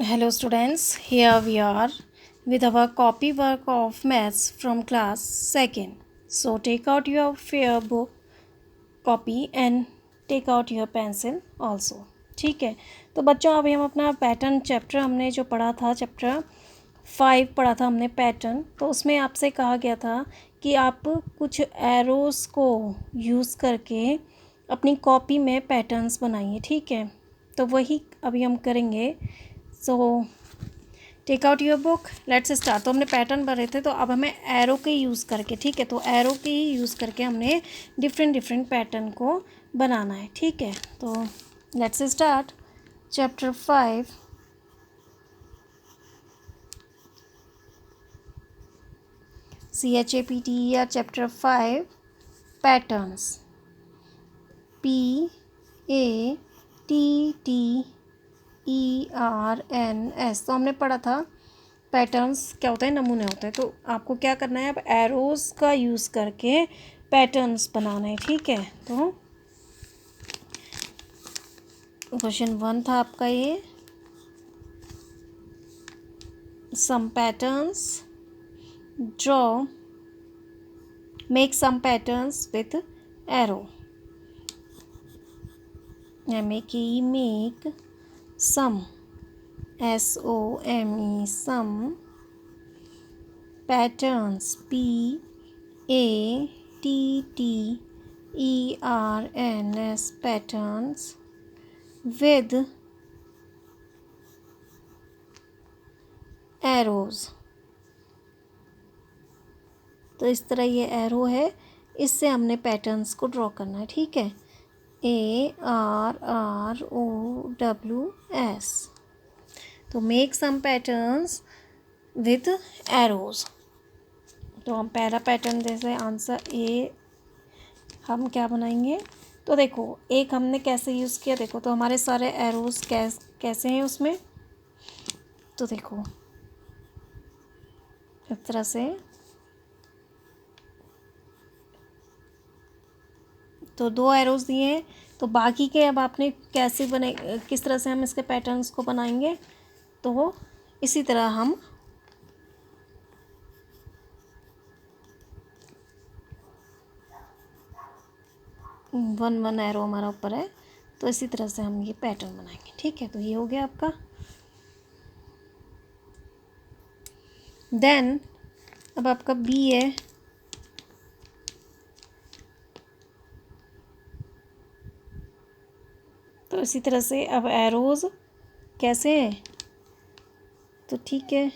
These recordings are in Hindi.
Hello students, here we are with our copy work of maths from class 2nd. So take out your fair book copy and take out your pencil also. ठीक है, तो बच्चों अभी हम अपना पैटर्न चैप्टर हमने जो पढ़ा था चैप्टर 5 पढ़ा था हमने पैटर्न, तो उसमें आपसे कहा गया था कि आप कुछ एरोज़ को यूज़ करके अपनी कॉपी में पैटर्न्स बनाइए. ठीक है, तो वही अभी हम करेंगे. So take out your book, let's start. तो हमने पैटर्न भरे थे, तो अब हमें एरो के यूज़ करके, ठीक है, तो एरो के ही यूज़ करके हमने डिफरेंट पैटर्न को बनाना है. ठीक है, तो let's start. Chapter 5 CHAPTER chapter 5 patterns PATTERNS. तो हमने पढ़ा था पैटर्न्स क्या होता है, नमूने होते हैं. तो आपको क्या करना है, अब एरोज़ का यूज़ करके पैटर्न्स बनाना है. ठीक है, तो क्वेश्चन 1 था आपका ये. Some patterns, draw, make some patterns with arrow. make some SOME some patterns PATTERNS patterns with arrows. तो इस तरह ये एरो है, इससे हमने पैटर्न्स को ड्रॉ करना है. ठीक है, ARROWS. तो make some patterns with arrows. तो हम पहला पैटर्न जैसे आंसर ए हम क्या बनाएंगे, तो देखो एक हमने कैसे यूज़ किया, देखो तो हमारे सारे एरोज़ कैसे हैं उसमें. तो देखो इस तरह से, तो 2 एरोज़ दिए हैं. तो बाकी के अब आपने कैसे बने, किस तरह से हम इसके पैटर्न्स को बनाएंगे, तो इसी तरह हम वन एरो हमारा ऊपर है, तो इसी तरह से हम ये पैटर्न बनाएंगे. ठीक है, तो ये हो गया आपका. देन अब आपका बी है. तो इसी तरह से अब एरोज़ कैसे हैं, तो ठीक है,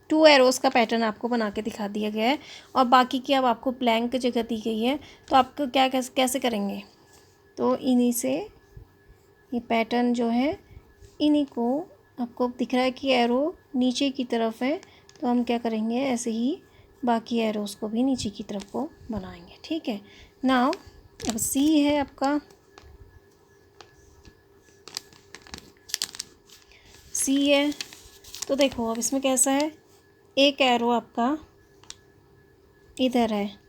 टू एरोज़ का पैटर्न आपको बना के दिखा दिया गया है, और बाकी की अब आपको ब्लैंक जगह दी गई है. तो आपको क्या कैसे करेंगे, तो इन्हीं से ये पैटर्न जो है, इन्हीं को आपको दिख रहा है कि एरो नीचे की तरफ है, तो हम क्या करेंगे, ऐसे ही बाकी एरोज़ को भी नीचे की तरफ को बनाएंगे. ठीक है, नाउ अब सी है आपका. सी है, तो देखो अब इसमें कैसा है, एक एरो आपका इधर है.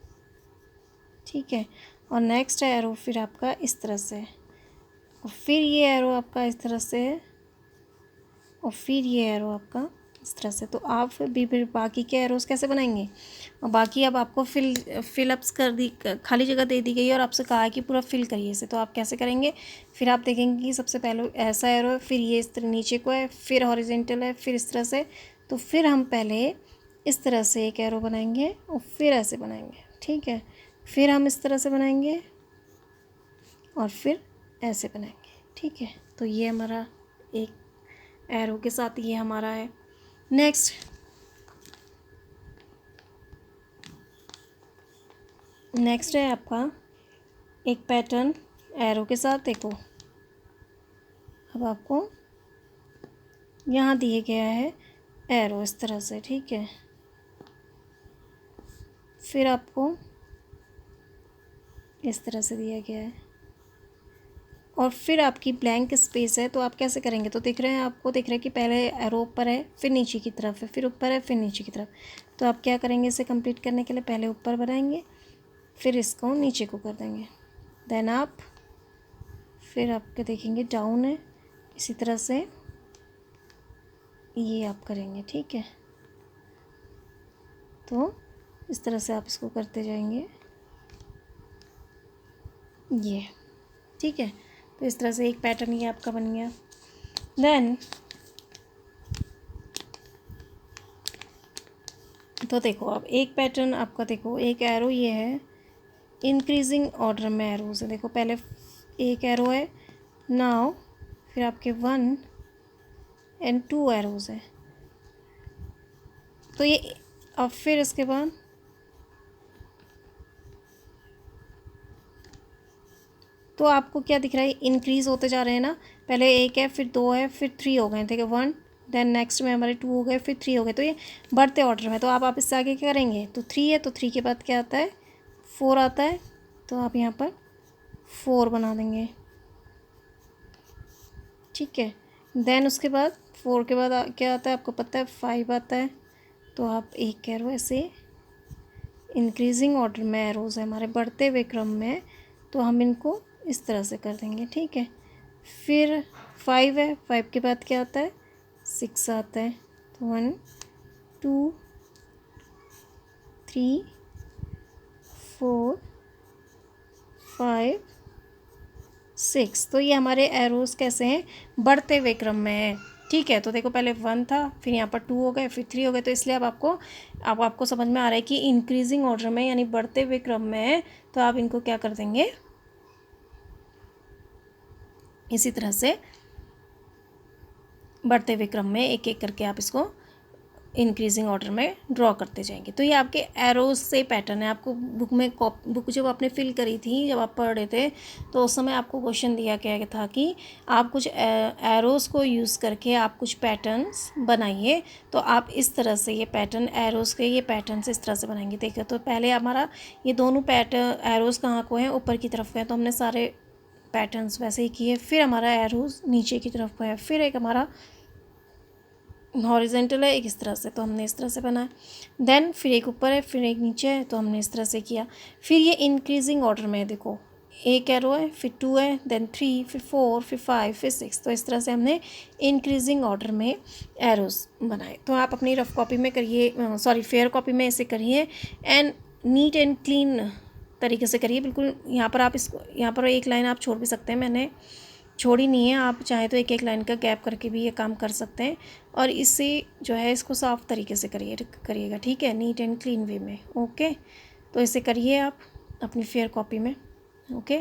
ठीक है, और नेक्स्ट एरो फिर आपका इस तरह से, और फिर ये एरो आपका इस तरह से है, और फिर ये एरो आपका इस तरह से. तो आप फिर बाकी के एरोज़ कैसे बनाएंगे, और बाकी अब आपको फिलअप्स कर दी, खाली जगह दे दी गई है और आपसे कहा है कि पूरा फिल करिए इसे. तो आप कैसे करेंगे, फिर आप देखेंगे कि सबसे पहले ऐसा एरो है, फिर ये इस तरह नीचे को है, फिर हॉरिजेंटल है, फिर इस तरह से. तो फिर हम पहले इस तरह से एक एरो बनाएंगे और फिर ऐसे बनाएंगे. ठीक है, फिर हम इस तरह से बनाएंगे और फिर ऐसे बनाएंगे. ठीक है, तो ये हमारा एक एरो के साथ ये हमारा है. नेक्स्ट है आपका एक पैटर्न एरो के साथ. देखो अब आपको यहाँ दिए गया है एरो इस तरह से. ठीक है, फिर आपको इस तरह से दिया गया है, और फिर आपकी ब्लैंक स्पेस है. तो आप कैसे करेंगे, तो दिख रहे हैं आपको, दिख रहा है कि पहले एरो ऊपर है, फिर नीचे की तरफ है, फिर ऊपर है, फिर नीचे की तरफ. तो आप क्या करेंगे, इसे कंप्लीट करने के लिए पहले ऊपर बनाएंगे, फिर इसको नीचे को कर देंगे. देन अप, फिर आपके देखेंगे डाउन है, इसी तरह से ये आप करेंगे, ठीक है। तो इस तरह से आप इसको करते जाएंगे, ये ठीक है। तो इस तरह से एक पैटर्न ये आपका बन गया। देन तो देखो अब एक पैटर्न आपका, देखो एक एरो ये है, इंक्रीजिंग ऑर्डर में एरोज है। देखो पहले एक एरो है, नाउ फिर आपके 1 एंड 2 एरोज है। तो ये अब फिर इसके बाद तो आपको क्या दिख रहा है, इंक्रीज़ होते जा रहे हैं ना। पहले एक है, फिर 2 है, फिर 3 हो गए, ठीक है, 1, देन नेक्स्ट में हमारे 2 हो गए, फिर 3 हो गए। तो ये बढ़ते ऑर्डर में। तो आप इससे आगे क्या करेंगे, तो 3 है तो 3 के बाद क्या आता है, 4 आता है। तो आप यहाँ पर 4 बना देंगे, ठीक है। देन उसके बाद 4 के बाद क्या आता है आपको पता है, 5 आता है। तो आप एक एरो ऐसे इंक्रीजिंग ऑर्डर में एरोज है हमारे, बढ़ते हुए क्रम में, तो हम इनको इस तरह से कर देंगे, ठीक है। फिर 5 है, 5 के बाद क्या आता है, 6 आता है। तो 1 2 3 4 5 6। तो ये हमारे एरोज कैसे हैं, बढ़ते हुए क्रम में है, ठीक है। तो देखो पहले 1 था, फिर यहाँ पर 2 हो गए, फिर 3 हो गए। तो इसलिए अब आपको समझ में आ रहा है कि इंक्रीजिंग ऑर्डर में यानी बढ़ते हुए क्रम में है। तो आप इनको क्या कर देंगे, इसी तरह से बढ़ते हुए क्रम में एक एक करके आप इसको इंक्रीजिंग ऑर्डर में ड्रॉ करते जाएंगे। तो ये आपके एरोज से पैटर्न है। आपको बुक जब आपने फिल करी थी, जब आप पढ़ रहे थे, तो उस समय आपको क्वेश्चन दिया गया था कि आप कुछ एरोज को यूज़ करके आप कुछ पैटर्न्स बनाइए। तो आप इस तरह से ये पैटर्न, एरोज के ये पैटर्न्स इस तरह से बनाएंगे। देखिए तो पहले हमारा ये दोनों पैटर्न एरोज कहाँ को हैं, ऊपर की तरफ को है, तो हमने सारे पैटर्न्स वैसे ही किए। फिर हमारा एरोज नीचे की तरफ को है, फिर एक हमारा हॉरिजेंटल है, एक इस तरह से, तो हमने इस तरह से बनाया। देन फिर एक ऊपर है, फिर एक नीचे है, तो हमने इस तरह से किया। फिर ये इंक्रीजिंग ऑर्डर में है, देखो एक एरो है, फिर 2 है, देन 3, फिर 4, फिर 5, फिर 6। तो इस तरह से हमने इंक्रीजिंग ऑर्डर में एरोज बनाए। तो आप अपनी रफ कॉपी में करिए, सॉरी फेयर कॉपी में इसे करिए, एंड नीट एंड क्लीन तरीके से करिए बिल्कुल। यहाँ पर आप इसको, यहाँ पर एक लाइन आप छोड़ भी सकते हैं, मैंने छोड़ी नहीं है। आप चाहे तो एक एक लाइन का गैप करके भी ये काम कर सकते हैं। और इससे जो है इसको साफ तरीके से करिएगा, ठीक है, नीट एंड क्लीन वे में, ओके। तो इसे करिए आप अपनी फेयर कॉपी में, ओके।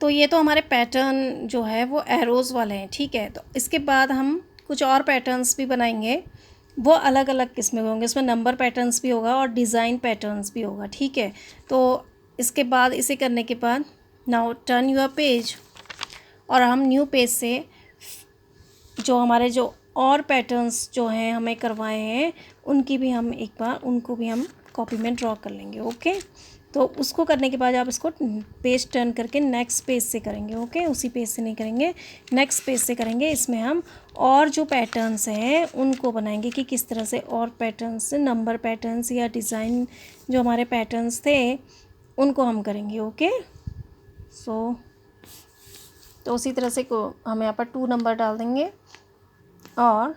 तो ये तो हमारे पैटर्न जो है वो एरोज वाले हैं, ठीक है। तो इसके बाद हम कुछ और पैटर्न्स भी बनाएंगे, वो अलग अलग किस्म के होंगे। इसमें नंबर पैटर्न्स भी होगा और डिज़ाइन पैटर्न्स भी होगा, ठीक है। तो इसके बाद, इसे करने के बाद, नाउ टर्न योर पेज, और हम न्यू पेज से जो हमारे जो और पैटर्न्स जो हैं हमें करवाए हैं, उनकी भी हम एक बार, उनको भी हम कॉपी में ड्रॉ कर लेंगे, ओके। तो उसको करने के बाद आप इसको पेज टर्न करके नेक्स्ट पेज से करेंगे, ओके। उसी पेज से नहीं करेंगे, नेक्स्ट पेज से करेंगे। इसमें हम और जो पैटर्न्स हैं उनको बनाएंगे कि किस तरह से और पैटर्न्स, नंबर पैटर्न्स या डिज़ाइन जो हमारे पैटर्न्स थे उनको हम करेंगे, ओके। तो उसी तरह से को हम यहाँ पर 2 नंबर डाल देंगे और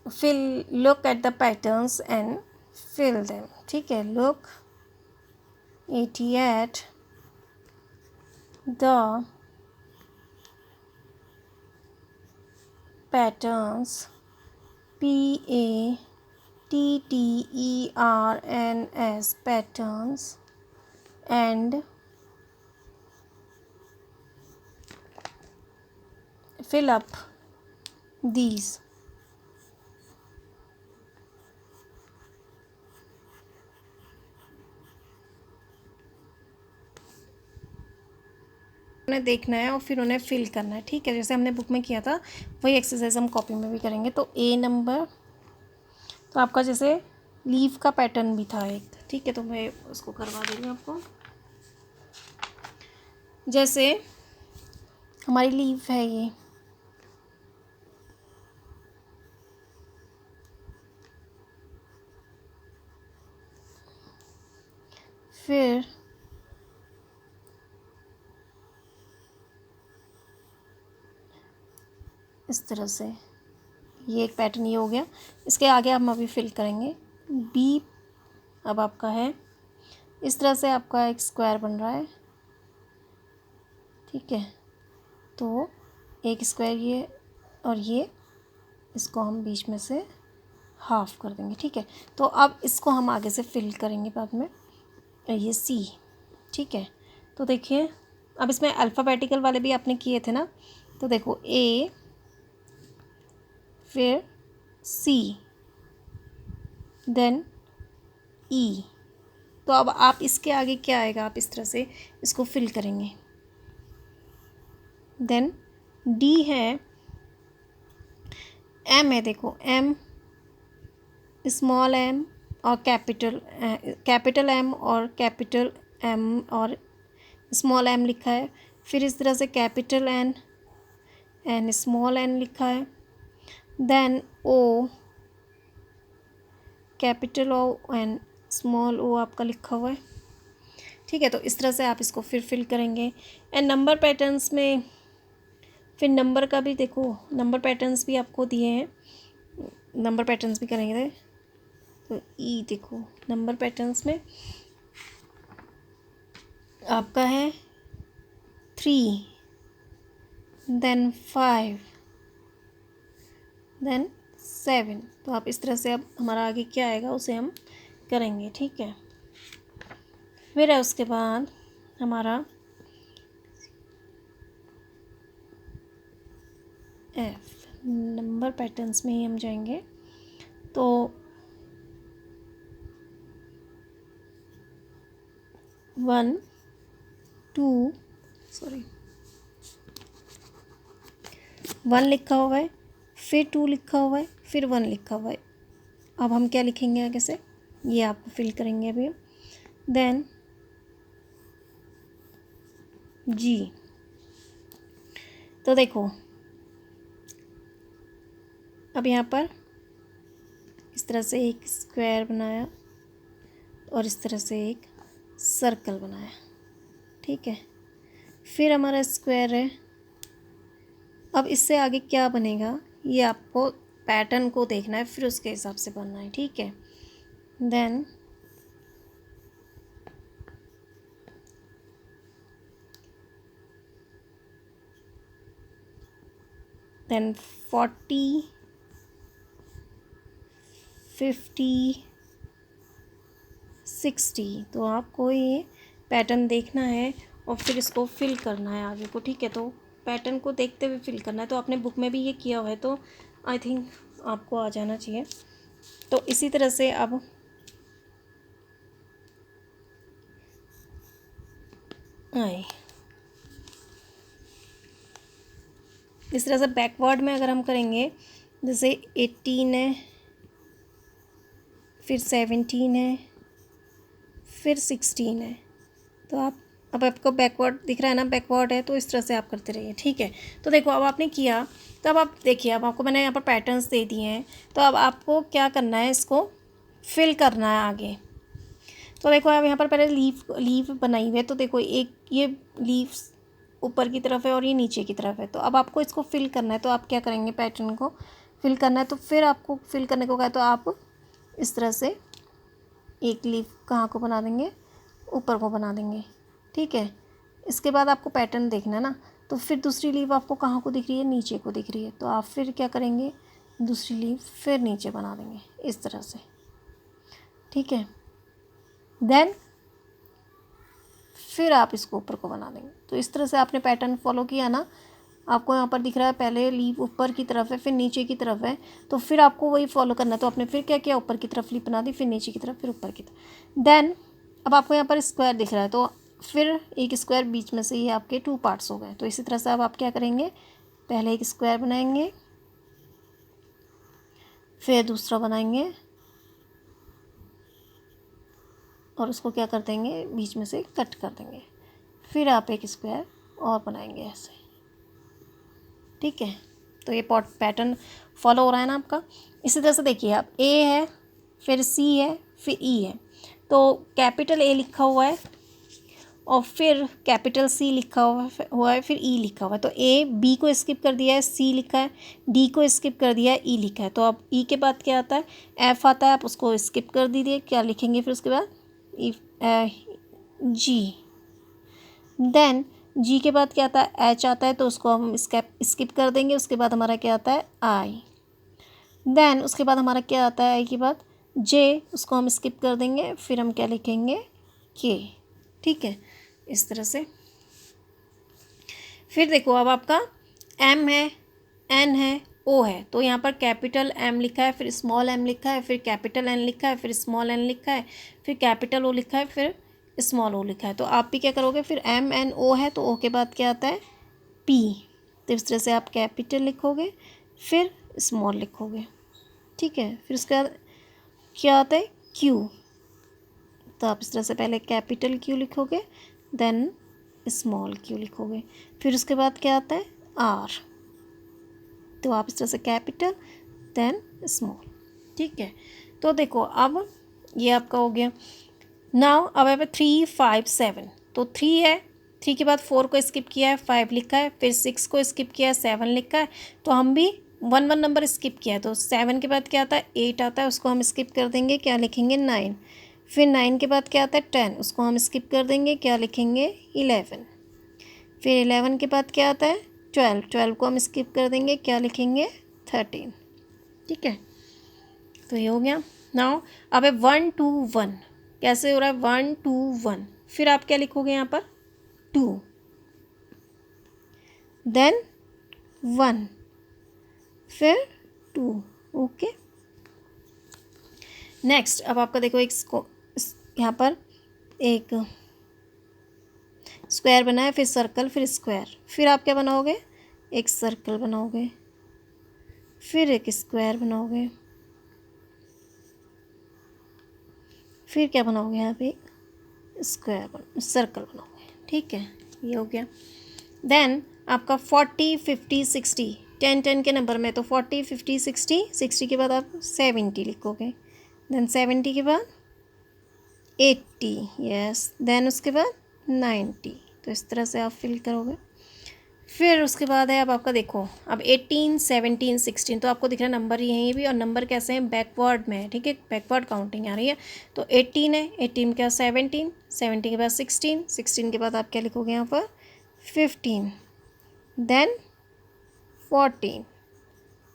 look at the patterns and fill them, ठीक है। Look 88 the patterns, PATTERNS patterns, and fill up these। उन्हें देखना है और फिर उन्हें फिल करना है, ठीक है। जैसे हमने बुक में किया था वही एक्सरसाइज हम कॉपी में भी करेंगे। तो ए नंबर, तो आपका जैसे लीफ का पैटर्न भी था एक, ठीक है। तो मैं उसको करवा दे रही हूँ आपको। जैसे हमारी लीफ है ये, फिर इस तरह से ये एक पैटर्न ये हो गया। इसके आगे हम अभी फिल करेंगे। बी अब आपका है इस तरह से, आपका एक स्क्वायर बन रहा है, ठीक है। तो एक स्क्वायर ये और ये, इसको हम बीच में से हाफ कर देंगे, ठीक है। तो अब इसको हम आगे से फिल करेंगे बाद में, ये सी, ठीक है। तो देखिए अब इसमें अल्फ़ाबेटिकल वाले भी आपने किए थे ना, तो देखो ए, फिर सी, देन ई। तो अब आप इसके आगे क्या आएगा, आप इस तरह से इसको फिल करेंगे। देन डी है, एम है, देखो एम, स्मॉल एम और कैपिटल एम और कैपिटल एम और स्मॉल एम लिखा है। फिर इस तरह से capital N and small N लिखा है। Then O, capital O and small O आपका लिखा हुआ है, ठीक है। तो इस तरह से आप इसको फिर फिल करेंगे। एंड नंबर पैटर्न्स में फिर नंबर का भी देखो, नंबर पैटर्न्स भी आपको दिए हैं, नंबर पैटर्न्स भी करेंगे। तो ई देखो, नंबर पैटर्न्स में आपका है 3, देन 5, देन 7। तो आप इस तरह से अब हमारा आगे क्या आएगा उसे हम करेंगे, ठीक है। फिर है उसके बाद हमारा एफ, नंबर पैटर्न्स में ही हम जाएंगे। तो 1 2 सॉरी 1 लिखा हुआ है, फिर 2 लिखा हुआ है, फिर 1 लिखा हुआ है। अब हम क्या लिखेंगे आगे से, ये आपको फिल करेंगे अभी। देन जी। तो देखो अब यहाँ पर इस तरह से एक स्क्वायर बनाया और इस तरह से एक सर्कल बनाया, ठीक है। फिर हमारा स्क्वायर है। अब इससे आगे क्या बनेगा ये आपको पैटर्न को देखना है, फिर उसके हिसाब से बनना है, ठीक है। Then then 40 50 60। तो आपको ये पैटर्न देखना है और फिर इसको फिल करना है आगे को, ठीक है। तो पैटर्न को देखते हुए फिल करना है। तो आपने बुक में भी ये किया हुआ है, तो आई थिंक आपको आ जाना चाहिए। तो इसी तरह से अब आए इस तरह से बैकवर्ड में अगर हम करेंगे, जैसे 18 है, फिर 17 है, फिर 16 है। तो आप अब आपको बैकवर्ड दिख रहा है ना, बैकवर्ड है, तो इस तरह से आप करते रहिए, ठीक है। तो देखो अब आपने किया, तो अब आप देखिए, अब आपको मैंने यहाँ पर पैटर्न्स दे दिए हैं। तो अब आपको क्या करना है, इसको फिल करना है आगे। तो देखो अब यहाँ पर पहले लीफ बनाई हुई है। तो देखो एक ये लीव्स ऊपर की तरफ है और ये नीचे की तरफ है। तो अब आपको इसको फिल करना है। तो आप क्या करेंगे, पैटर्न को फिल करना है। तो फिर आपको फिल करने को कहा, तो आप इस तरह से एक लीफ कहाँ को बना देंगे, ऊपर को बना देंगे, ठीक है। इसके बाद आपको पैटर्न देखना है ना। तो फिर दूसरी लीफ आपको कहाँ को दिख रही है, नीचे को दिख रही है। तो आप फिर क्या करेंगे, दूसरी लीफ फिर नीचे बना देंगे इस तरह से, ठीक है। देन फिर आप इसको ऊपर को बना देंगे। तो इस तरह से आपने पैटर्न फॉलो किया ना। आपको यहाँ पर दिख रहा है पहले लीफ ऊपर की तरफ है, फिर नीचे की तरफ है। तो फिर आपको वही फॉलो करना है। तो आपने फिर क्या किया, ऊपर की तरफ लीफ बना दी, फिर नीचे की तरफ, फिर ऊपर की तरफ। देन अब आपको यहाँ पर स्क्वायर दिख रहा है, तो फिर एक स्क्वायर बीच में से ये आपके 2 पार्ट्स हो गए। तो इसी तरह से अब आप क्या करेंगे, पहले एक स्क्वायर बनाएंगे, फिर दूसरा बनाएंगे और उसको क्या कर देंगे, बीच में से कट कर देंगे। फिर आप एक स्क्वायर और बनाएंगे ऐसे, ठीक है। तो ये पैटर्न फॉलो हो रहा है ना आपका। इसी तरह से देखिए, आप ए है, फिर सी है, फिर ई है। तो कैपिटल ए लिखा हुआ है और फिर कैपिटल सी लिखा हुआ है, फिर ई लिखा हुआ है। तो ए बी को स्किप कर दिया है, सी लिखा है, डी को स्किप कर दिया है, ई लिखा है। तो अब ई के बाद क्या आता है, एफ आता है, आप उसको स्किप कर दीजिए। क्या लिखेंगे फिर उसके बाद, जी। देन जी के बाद क्या आता है, एच आता है, तो उसको हम स्किप कर देंगे। उसके बाद हमारा क्या आता है, आई। देन उसके बाद हमारा क्या आता है, आई के बाद जे, उसको हम स्किप कर देंगे। फिर हम क्या लिखेंगे, के। ठीक है, इस तरह से। फिर देखो अब आपका एम है, एन है, ओ है। तो यहाँ पर कैपिटल एम लिखा है, फिर स्मॉल एम लिखा है, फिर कैपिटल एन लिखा है, फिर स्मॉल एन लिखा है, फिर कैपिटल ओ लिखा है, फिर स्मॉल ओ लिखा है। तो आप भी क्या करोगे, फिर एम एन ओ है तो ओ के बाद क्या आता है, पी। तो इस तरह से आप कैपिटल लिखोगे, फिर स्मॉल लिखोगे। ठीक है, फिर उसके बाद क्या आता है, क्यू। तो आप इस तरह से पहले कैपिटल क्यू लिखोगे, देन स्मॉल क्यू लिखोगे। फिर उसके बाद क्या आता है, आर। तो आप इस तरह से कैपिटल देन स्मॉल। ठीक है, तो देखो अब ये आपका हो गया। नाउ अब है 3 5 7। तो 3 है, 3 के बाद 4 को स्किप किया है, 5 लिखा है, फिर 6 को स्किप किया है, 7 लिखा है। तो हम भी 1 1 नंबर स्किप किया है। तो 7 के बाद क्या आता है, 8 आता है, उसको हम स्किप कर देंगे। क्या लिखेंगे, 9। फिर 9 के बाद क्या आता है, 10, उसको हम स्किप कर देंगे। क्या लिखेंगे, 11। फिर 11 के बाद क्या आता है, 12, 12 को हम स्किप कर देंगे। क्या लिखेंगे, 13। ठीक है, तो ये हो गया। नाउ अब है 1 2 1। कैसे हो रहा है, 1 2 1। फिर आप क्या लिखोगे यहाँ पर, 2, देन 1, फिर 2। ओके, नेक्स्ट अब आपका देखो यहाँ पर एक स्क्वायर बना है, फिर सर्कल, फिर स्क्वायर। फिर आप क्या बनाओगे, एक सर्कल बनाओगे, फिर एक स्क्वायर बनाओगे, फिर क्या बनाओगे, यहाँ पे सर्कल बनाओगे। ठीक है, ये हो गया। देन आपका 40 50 60, 10 10 के नंबर में। तो 40 50 60, 60 के बाद आप 70 लिखोगे, देन 70 के बाद 80, यस, देन उसके बाद 90। तो इस तरह से आप फिल करोगे। फिर उसके बाद है अब आपका देखो, अब 18 17 16। तो आपको दिख रहा है नंबर यहीं भी, और नंबर कैसे हैं, बैकवर्ड में है। ठीक है, बैकवर्ड काउंटिंग आ रही है। तो 18 है, 18 के बाद 17, 17 के बाद 16, 16 के बाद आप क्या लिखोगे यहाँ पर, 15, देन 14,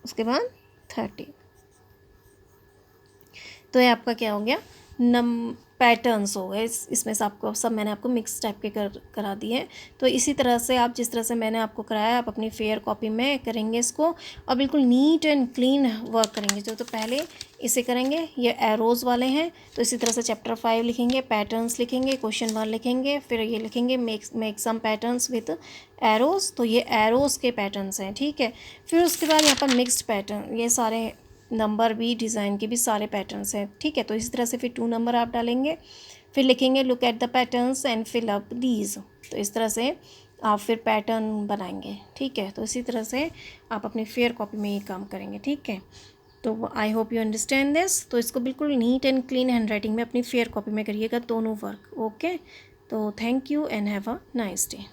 उसके बाद 13। तो ये आपका क्या हो गया, पैटर्न्स हो गए। इसमें से आपको सब मैंने आपको मिक्स टाइप के करा दिए हैं। तो इसी तरह से आप जिस तरह से मैंने आपको कराया, आप अपनी फेयर कॉपी में करेंगे इसको, और बिल्कुल नीट एंड क्लीन वर्क करेंगे। तो पहले इसे करेंगे, ये एरोज़ वाले हैं। तो इसी तरह से चैप्टर 5 लिखेंगे, पैटर्न्स लिखेंगे, क्वेश्चन 1 लिखेंगे, फिर ये लिखेंगे make some patterns with arrows. तो ये एरोज़ के पैटर्न्स हैं। ठीक है, फिर उसके बाद यहाँ पर मिक्स्ड पैटर्न, ये सारे नंबर भी, डिज़ाइन के भी सारे पैटर्न्स हैं। ठीक है, तो इसी तरह से फिर 2 नंबर आप डालेंगे, फिर लिखेंगे look at the patterns and fill up these. तो इस तरह से आप फिर पैटर्न बनाएंगे। ठीक है, तो इसी तरह से आप अपनी फेयर कॉपी में ये काम करेंगे। ठीक है, तो I hope you understand this. तो इसको बिल्कुल neat and clean hand writing में अपनी फेयर कॉपी में करिएगा दोनों वर्क। ओके, तो thank you and have a nice day.